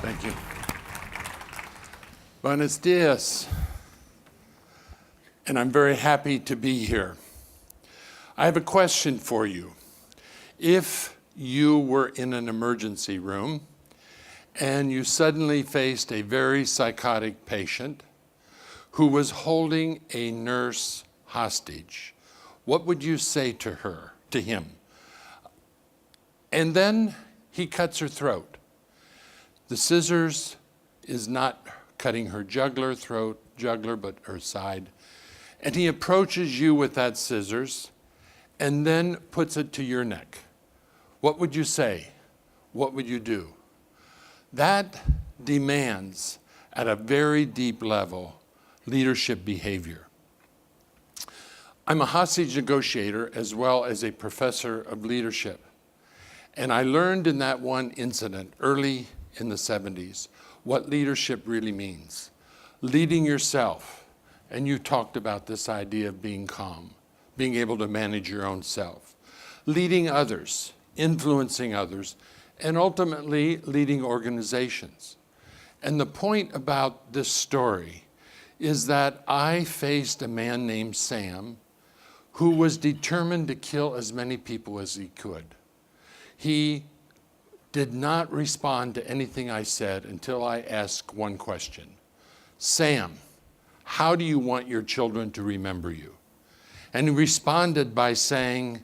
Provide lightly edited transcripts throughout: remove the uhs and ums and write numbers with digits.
Thank you. Buenos dias. And I'm very happy to be here. I have a question for you. If you were in an emergency room and you suddenly faced a very psychotic patient who was holding a nurse hostage, what would you say to him? And then he cuts her throat. The scissors is not cutting her jugular, but her side. And he approaches you with that scissors and then puts it to your neck. What would you say? What would you do? That demands, at a very deep level, leadership behavior. I'm a hostage negotiator as well as a professor of leadership. And I learned in that one incident early in the 70s what leadership really means. Leading yourself, and you talked about this idea of being calm, being able to manage your own self. Leading others, influencing others, and ultimately leading organizations. And the point about this story is that I faced a man named Sam who was determined to kill as many people as he could. He did not respond to anything I said until I asked one question. Sam, how do you want your children to remember you? And he responded by saying,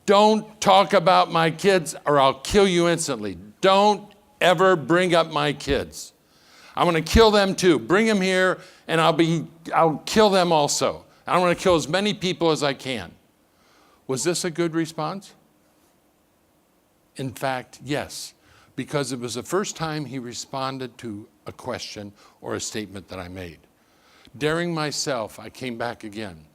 don't talk about my kids or I'll kill you instantly. Don't ever bring up my kids. I'm going to kill them too. Bring them here and I'll kill them also. I want to kill as many people as I can. Was this a good response? In fact, yes, because it was the first time he responded to a question or a statement that I made. Daring myself, I came back again.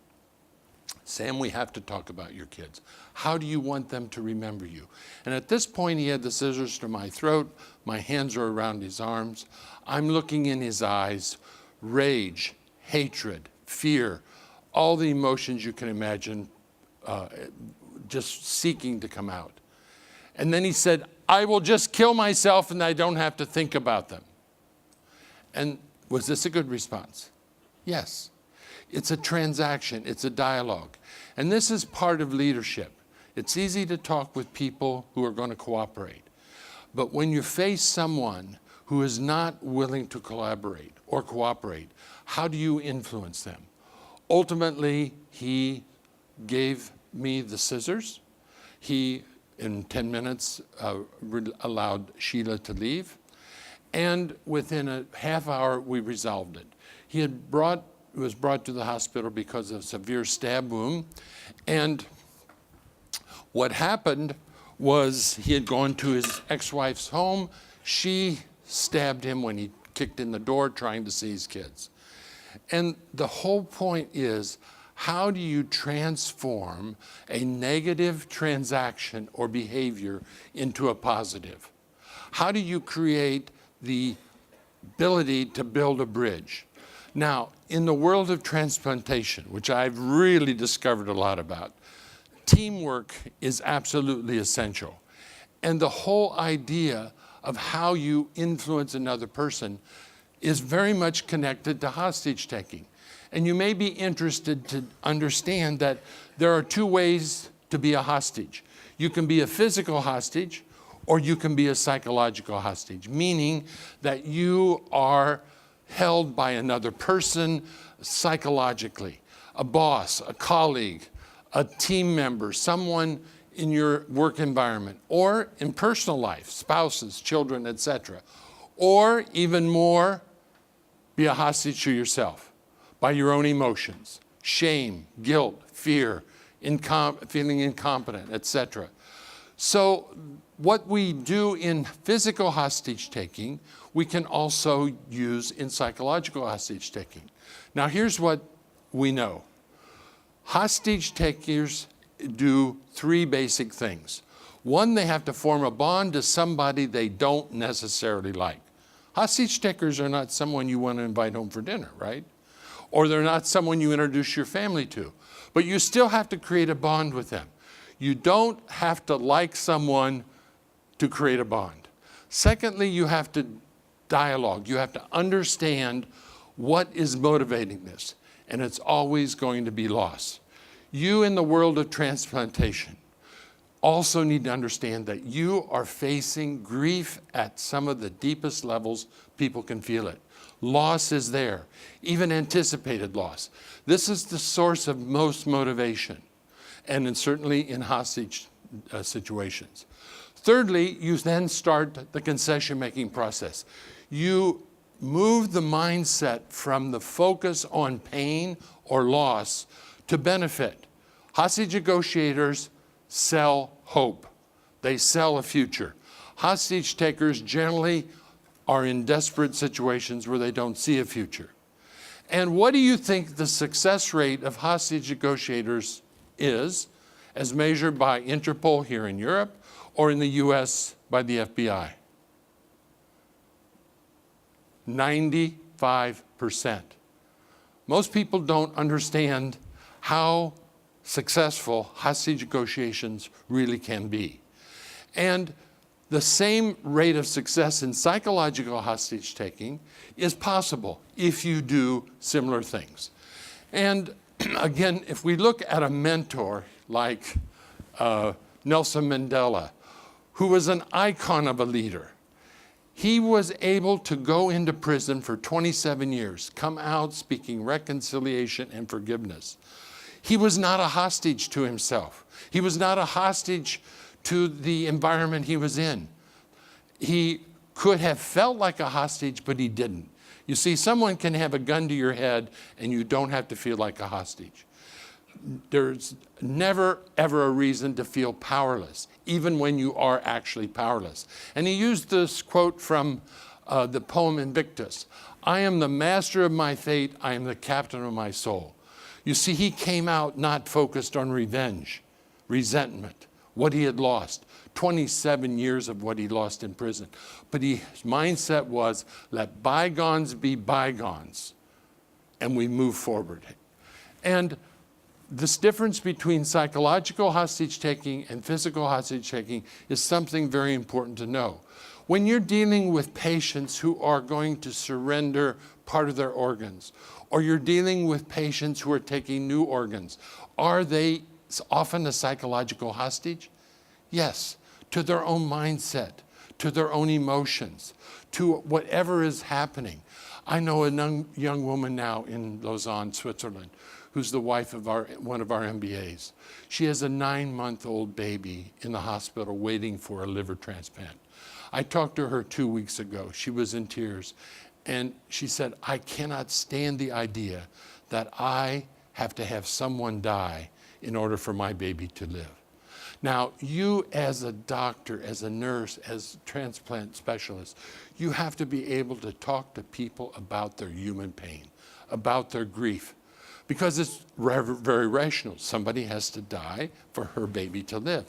Sam, we have to talk about your kids. How do you want them to remember you? And at this point, he had the scissors to my throat. My hands are around his arms. I'm looking in his eyes, rage, hatred, fear, all the emotions you can imagine just seeking to come out. And then he said, I will just kill myself and I don't have to think about them. And was this a good response? Yes. It's a transaction, it's a dialogue. And this is part of leadership. It's easy to talk with people who are going to cooperate. But when you face someone who is not willing to collaborate or cooperate, how do you influence them? Ultimately, he gave me the scissors. He, in 10 minutes, allowed Sheila to leave. And within a half hour, we resolved it. He was brought to the hospital because of a severe stab wound. And what happened was he had gone to his ex-wife's home. She stabbed him when he kicked in the door trying to see his kids. And the whole point is, how do you transform a negative transaction or behavior into a positive? How do you create the ability to build a bridge? Now, in the world of transplantation, which I've really discovered a lot about, teamwork is absolutely essential. And the whole idea of how you influence another person is very much connected to hostage taking. And you may be interested to understand that there are two ways to be a hostage. You can be a physical hostage or you can be a psychological hostage, meaning that you are held by another person psychologically, a boss, a colleague, a team member, someone in your work environment, or in personal life, spouses, children, etc. Or even more, be a hostage to yourself by your own emotions, shame, guilt, fear, feeling incompetent, etc. So what we do in physical hostage taking, we can also use in psychological hostage taking. Now here's what we know. Hostage takers do three basic things. One, they have to form a bond to somebody they don't necessarily like. Hostage takers are not someone you want to invite home for dinner, right? Or they're not someone you introduce your family to. But you still have to create a bond with them. You don't have to like someone to create a bond. Secondly, you have to dialogue. You have to understand what is motivating this, and it's always going to be loss. You in the world of transplantation also need to understand that you are facing grief at some of the deepest levels people can feel it. Loss is there, even anticipated loss. This is the source of most motivation, and certainly in hostage situations. Thirdly, you then start the concession-making process. You move the mindset from the focus on pain or loss to benefit. Hostage negotiators sell hope. They sell a future. Hostage takers generally are in desperate situations where they don't see a future. And what do you think the success rate of hostage negotiators is, as measured by Interpol here in Europe or in the US by the FBI? 95%. Most people don't understand how successful hostage negotiations really can be. And the same rate of success in psychological hostage taking is possible if you do similar things. And again, if we look at a mentor like Nelson Mandela, who was an icon of a leader, he was able to go into prison for 27 years, come out speaking reconciliation and forgiveness. He was not a hostage to himself. He was not a hostage to the environment he was in. He could have felt like a hostage, but he didn't. You see, someone can have a gun to your head and you don't have to feel like a hostage. There's never, ever a reason to feel powerless, even when you are actually powerless. And he used this quote from the poem Invictus: "I am the master of my fate, I am the captain of my soul." You see, he came out not focused on revenge, resentment, what he had lost, 27 years of what he lost in prison. But his mindset was, let bygones be bygones, and we move forward. And this difference between psychological hostage taking and physical hostage taking is something very important to know. When you're dealing with patients who are going to surrender part of their organs, or you're dealing with patients who are taking new organs, are they often a psychological hostage? Yes, to their own mindset, to their own emotions, to whatever is happening. I know a young woman now in Lausanne, Switzerland, who's the wife of one of our MBAs. She has a 9-month-old baby in the hospital waiting for a liver transplant. I talked to her 2 weeks ago. She was in tears. And she said, I cannot stand the idea that I have to have someone die in order for my baby to live. Now, you as a doctor, as a nurse, as a transplant specialist, you have to be able to talk to people about their human pain, about their grief, because it's very rational. Somebody has to die for her baby to live.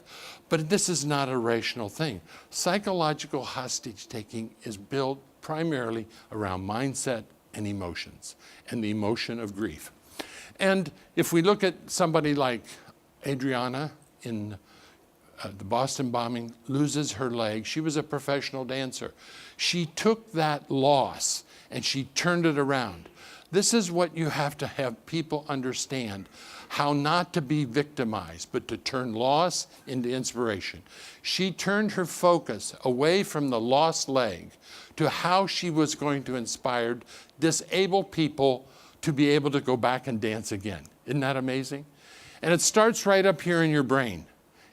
But this is not a rational thing. Psychological hostage taking is built primarily around mindset and emotions, and the emotion of grief. And if we look at somebody like Adriana in the Boston bombing, loses her leg. She was a professional dancer. She took that loss and she turned it around. This is what you have to have people understand, how not to be victimized, but to turn loss into inspiration. She turned her focus away from the lost leg to how she was going to inspire disabled people to be able to go back and dance again. Isn't that amazing? And it starts right up here in your brain,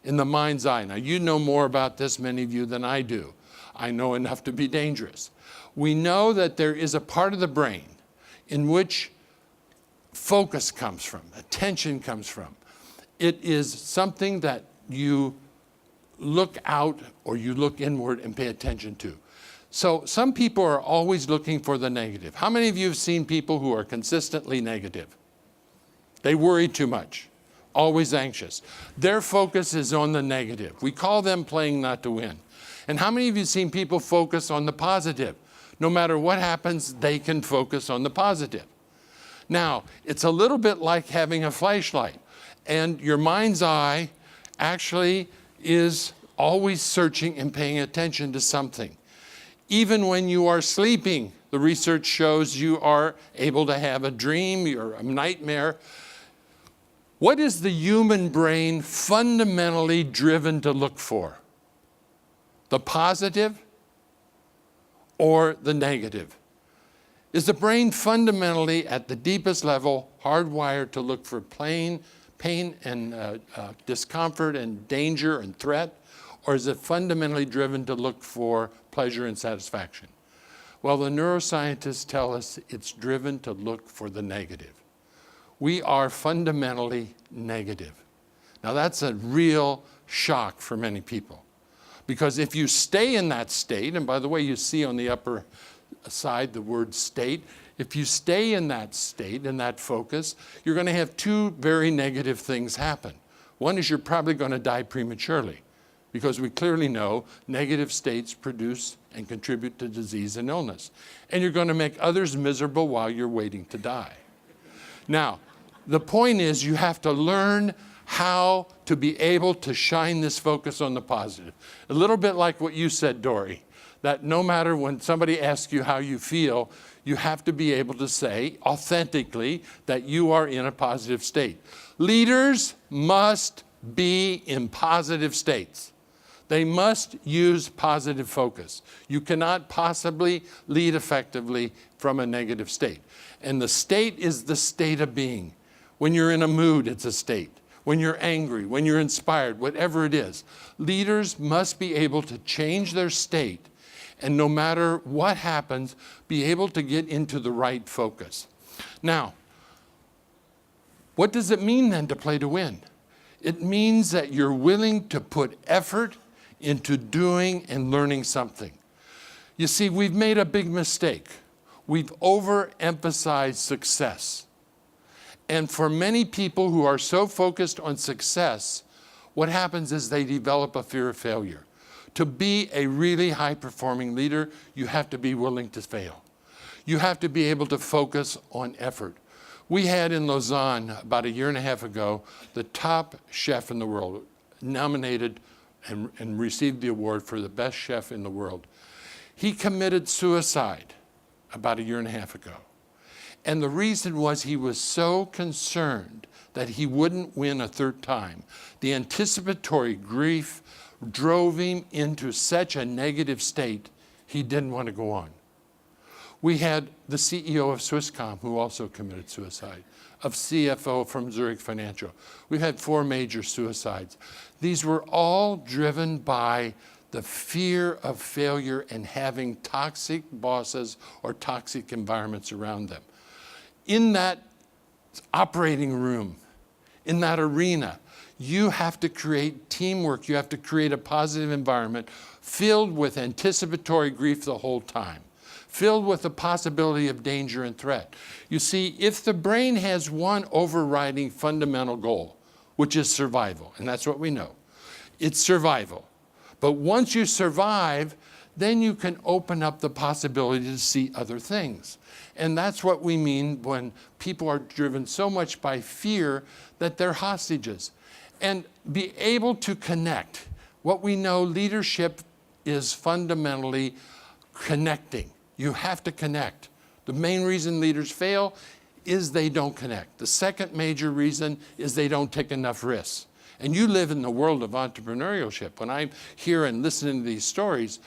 in the mind's eye. Now, you know more about this, many of you, than I do. I know enough to be dangerous. We know that there is a part of the brain in which focus comes from, attention comes from. It is something that you look out or you look inward and pay attention to. So some people are always looking for the negative. How many of you have seen people who are consistently negative? They worry too much, always anxious. Their focus is on the negative. We call them playing not to win. And how many of you have seen people focus on the positive? No matter what happens, they can focus on the positive. Now, it's a little bit like having a flashlight, and your mind's eye actually is always searching and paying attention to something. Even when you are sleeping, the research shows you are able to have a dream or a nightmare. What is the human brain fundamentally driven to look for? The positive or the negative? Is the brain fundamentally, at the deepest level, hardwired to look for pain and discomfort and danger and threat? Or is it fundamentally driven to look for pleasure and satisfaction? Well, the neuroscientists tell us it's driven to look for the negative. We are fundamentally negative. Now that's a real shock for many people. Because if you stay in that state, and by the way, you see on the upper side the word state, if you stay in that state, in that focus, you're going to have two very negative things happen. One is you're probably going to die prematurely, because we clearly know negative states produce and contribute to disease and illness. And you're going to make others miserable while you're waiting to die. Now, the point is you have to learn how to be able to shine this focus on the positive. A little bit like what you said, Dory, that no matter when somebody asks you how you feel, you have to be able to say authentically that you are in a positive state. Leaders must be in positive states. They must use positive focus. You cannot possibly lead effectively from a negative state. And the state is the state of being. When you're in a mood, it's a state. When you're angry, when you're inspired, whatever it is, leaders must be able to change their state, and no matter what happens, be able to get into the right focus. Now, what does it mean then to play to win? It means that you're willing to put effort into doing and learning something. You see, we've made a big mistake. We've overemphasized success. And for many people who are so focused on success, what happens is they develop a fear of failure. To be a really high-performing leader, you have to be willing to fail. You have to be able to focus on effort. We had in Lausanne about a year and a half ago, the top chef in the world, nominated and received the award for the best chef in the world. He committed suicide about a year and a half ago. And the reason was he was so concerned that he wouldn't win a third time. The anticipatory grief drove him into such a negative state, he didn't want to go on. We had the CEO of Swisscom who also committed suicide, of CFO from Zurich Financial. We've had 4 major suicides. These were all driven by the fear of failure and having toxic bosses or toxic environments around them. In that operating room, in that arena, you have to create teamwork. You have to create a positive environment filled with anticipatory grief the whole time, filled with the possibility of danger and threat. You see, if the brain has one overriding fundamental goal, which is survival, and that's what we know, it's survival. But once you survive, then you can open up the possibility to see other things. And that's what we mean when people are driven so much by fear that they're hostages. And be able to connect. What we know, leadership is fundamentally connecting. You have to connect. The main reason leaders fail is they don't connect. The second major reason is they don't take enough risks. And you live in the world of entrepreneurship. When I'm here and listening to these stories,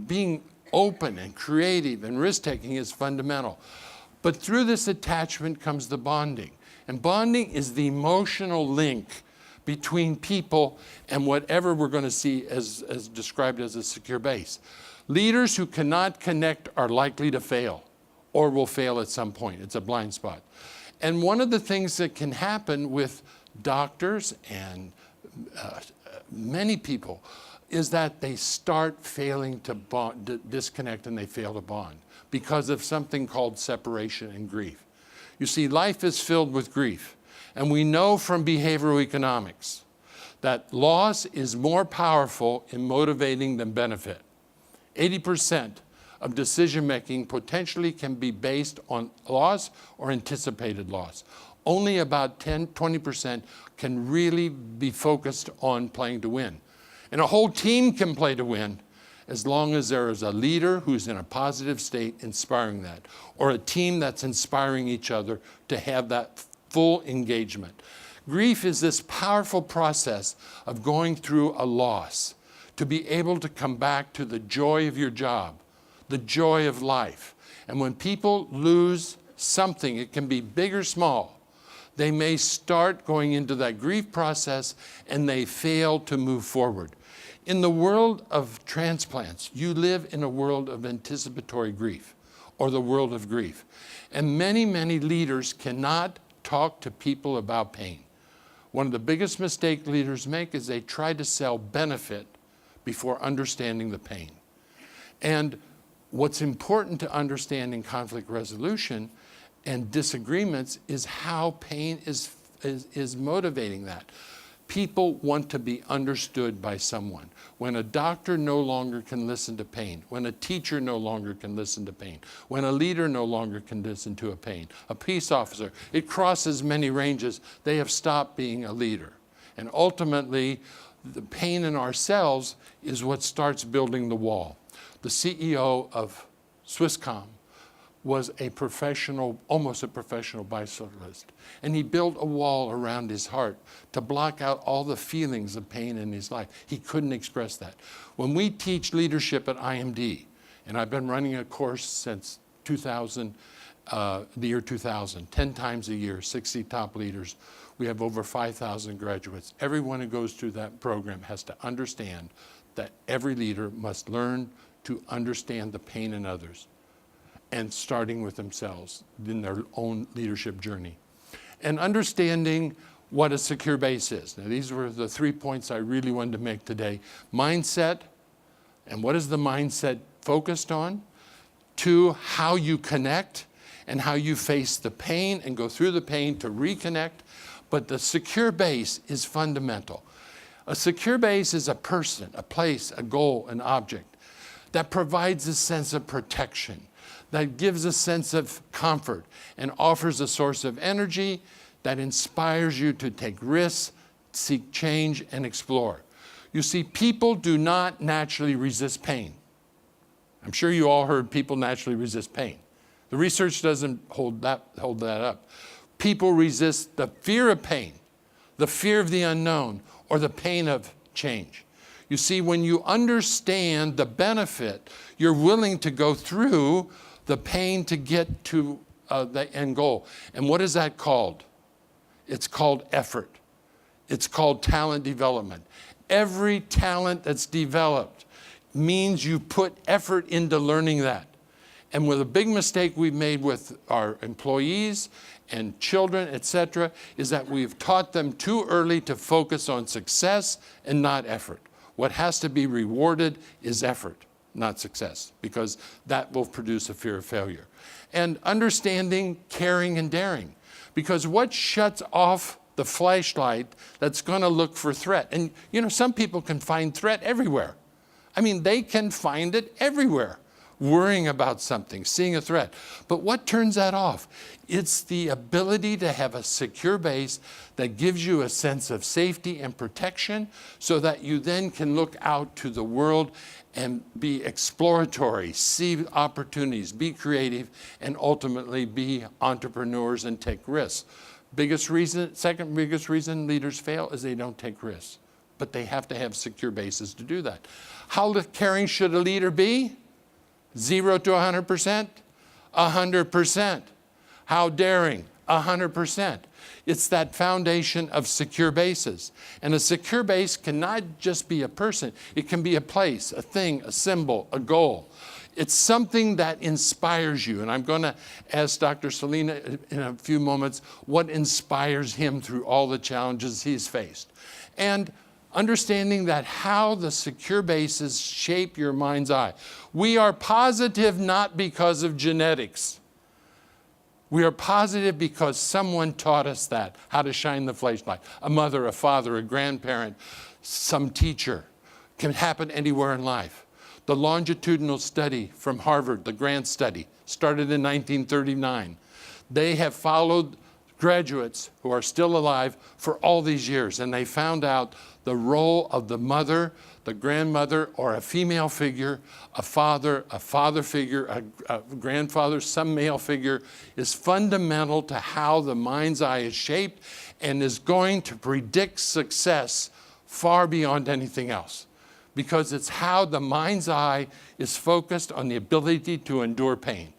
being open and creative and risk-taking is fundamental. But through this attachment comes the bonding. And bonding is the emotional link between people and whatever we're going to see as described as a secure base. Leaders who cannot connect are likely to fail or will fail at some point. It's a blind spot. And one of the things that can happen with doctors and many people is that they start failing to bond, disconnect, and they fail to bond because of something called separation and grief. You see, life is filled with grief. And we know from behavioral economics that loss is more powerful in motivating than benefit. 80% of decision-making potentially can be based on loss or anticipated loss. Only about 20% can really be focused on playing to win. And a whole team can play to win, as long as there is a leader who's in a positive state inspiring that, or a team that's inspiring each other to have that full engagement. Grief is this powerful process of going through a loss, to be able to come back to the joy of your job, the joy of life. And when people lose something, it can be big or small, they may start going into that grief process and they fail to move forward. In the world of transplants, you live in a world of anticipatory grief, or the world of grief. And many, many leaders cannot talk to people about pain. One of the biggest mistakes leaders make is they try to sell benefit before understanding the pain. And what's important to understand in conflict resolution and disagreements is how pain is motivating that. People want to be understood by someone. When a doctor no longer can listen to pain, when a teacher no longer can listen to pain, when a leader no longer can listen to a pain, a peace officer, it crosses many ranges. They have stopped being a leader. And ultimately, the pain in ourselves is what starts building the wall. The CEO of Swisscom was a professional, almost a professional bicyclist. And he built a wall around his heart to block out all the feelings of pain in his life. He couldn't express that. When we teach leadership at IMD, and I've been running a course since 2000, the year 2000, 10 times a year, 60 top leaders. We have over 5,000 graduates. Everyone who goes through that program has to understand that every leader must learn to understand the pain in others, and starting with themselves in their own leadership journey. And understanding what a secure base is. Now, these were the 3 points I really wanted to make today. Mindset, and what is the mindset focused on? 2, how you connect and how you face the pain and go through the pain to reconnect. But the secure base is fundamental. A secure base is a person, a place, a goal, an object that provides a sense of protection, that gives a sense of comfort and offers a source of energy that inspires you to take risks, seek change, and explore. You see, people do not naturally resist pain. I'm sure you all heard people naturally resist pain. The research doesn't hold that up. People resist the fear of pain, the fear of the unknown, or the pain of change. You see, when you understand the benefit, you're willing to go through the pain to get to the end goal. And what is that called? It's called effort. It's called talent development. Every talent that's developed means you put effort into learning that. And with a big mistake we've made with our employees and children, etc., is that we've taught them too early to focus on success and not effort. What has to be rewarded is effort, not success, because that will produce a fear of failure. And understanding, caring, and daring. Because what shuts off the flashlight that's going to look for threat? And you know, some people can find threat everywhere. I mean, they can find it everywhere, worrying about something, seeing a threat. But what turns that off? It's the ability to have a secure base that gives you a sense of safety and protection so that you then can look out to the world and be exploratory, see opportunities, be creative, and ultimately be entrepreneurs and take risks. Second biggest reason leaders fail is they don't take risks. But they have to have secure bases to do that. How caring should a leader be? 0 to 100%? 100%. How daring? 100%. It's that foundation of secure bases. And a secure base cannot just be a person. It can be a place, a thing, a symbol, a goal. It's something that inspires you. And I'm going to ask Dr. Selena in a few moments what inspires him through all the challenges he's faced. And understanding that how the secure bases shape your mind's eye. We are positive not because of genetics. We are positive because someone taught us that, how to shine the flashlight. A mother, a father, a grandparent, some teacher. It can happen anywhere in life. The longitudinal study from Harvard, the Grant study, started in 1939. They have followed graduates who are still alive for all these years, and they found out the role of the mother, the grandmother, or a female figure, a father figure, a grandfather, some male figure, is fundamental to how the mind's eye is shaped and is going to predict success far beyond anything else. Because it's how the mind's eye is focused on the ability to endure pain.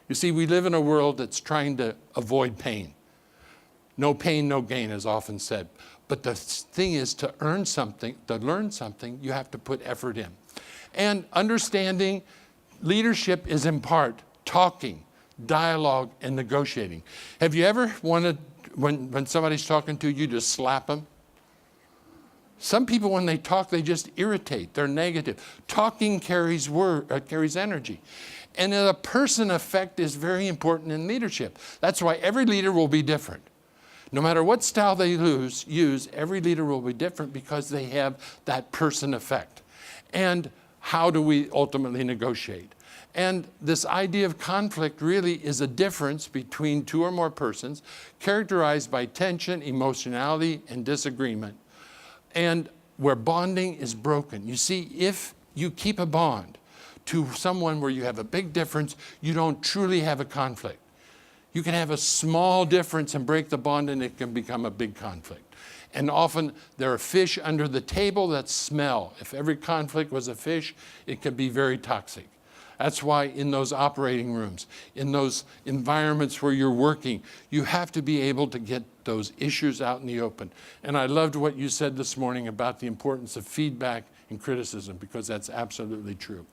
You see, we live in a world that's trying to avoid pain. No pain, no gain, is often said. But the thing is, to earn something, to learn something, you have to put effort in. And understanding leadership is in part talking, dialogue, and negotiating. Have you ever wanted, when somebody's talking to you, to slap them? Some people, when they talk, they just irritate. They're negative. Talking carries energy. And the person effect is very important in leadership. That's why every leader will be different. No matter what style they use, every leader will be different because they have that person effect. And how do we ultimately negotiate? And this idea of conflict really is a difference between two or more persons characterized by tension, emotionality, and disagreement, and where bonding is broken. You see, if you keep a bond to someone where you have a big difference, you don't truly have a conflict. You can have a small difference and break the bond, and it can become a big conflict. And often there are fish under the table that smell. If every conflict was a fish, it could be very toxic. That's why in those operating rooms, in those environments where you're working, you have to be able to get those issues out in the open. And I loved what you said this morning about the importance of feedback and criticism, because that's absolutely true.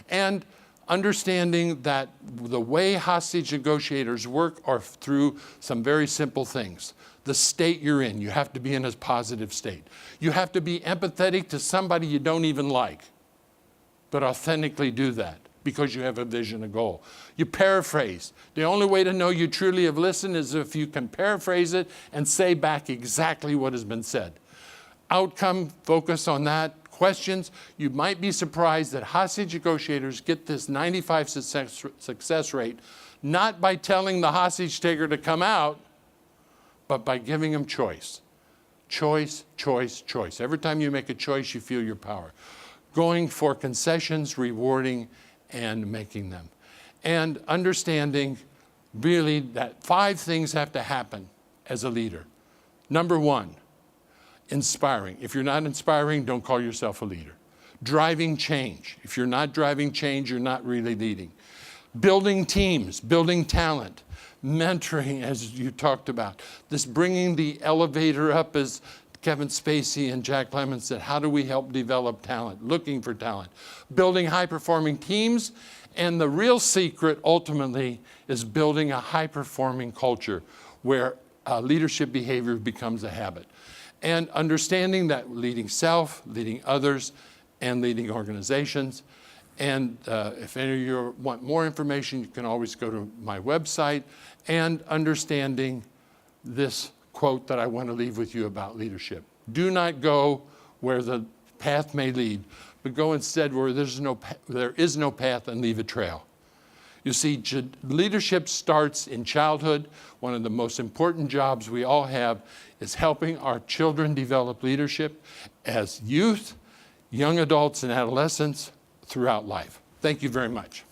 And understanding that the way hostage negotiators work are through some very simple things. The state you're in, you have to be in a positive state. You have to be empathetic to somebody you don't even like, but authentically do that because you have a vision, a goal. You paraphrase. The only way to know you truly have listened is if you can paraphrase it and say back exactly what has been said. Outcome, focus on that. Questions, you might be surprised that hostage negotiators get this 95% success rate, not by telling the hostage taker to come out, but by giving them choice. Choice, choice, choice. Every time you make a choice, you feel your power. Going for concessions, rewarding, and making them. And understanding really that 5 things have to happen as a leader. Number 1, inspiring. If you're not inspiring, don't call yourself a leader. Driving change. If you're not driving change, you're not really leading. Building teams, building talent, mentoring, as you talked about. This bringing the elevator up, as Kevin Spacey and Jack Lemmon said, how do we help develop talent? Looking for talent. Building high-performing teams. And the real secret, ultimately, is building a high-performing culture where leadership behavior becomes a habit. And understanding that leading self, leading others, and leading organizations. And if any of you want more information, you can always go to my website. And understanding this quote that I want to leave with you about leadership. Do not go where the path may lead, but go instead where there is no path, and leave a trail. You see, leadership starts in childhood. One of the most important jobs we all have is helping our children develop leadership as youth, young adults, and adolescents throughout life. Thank you very much.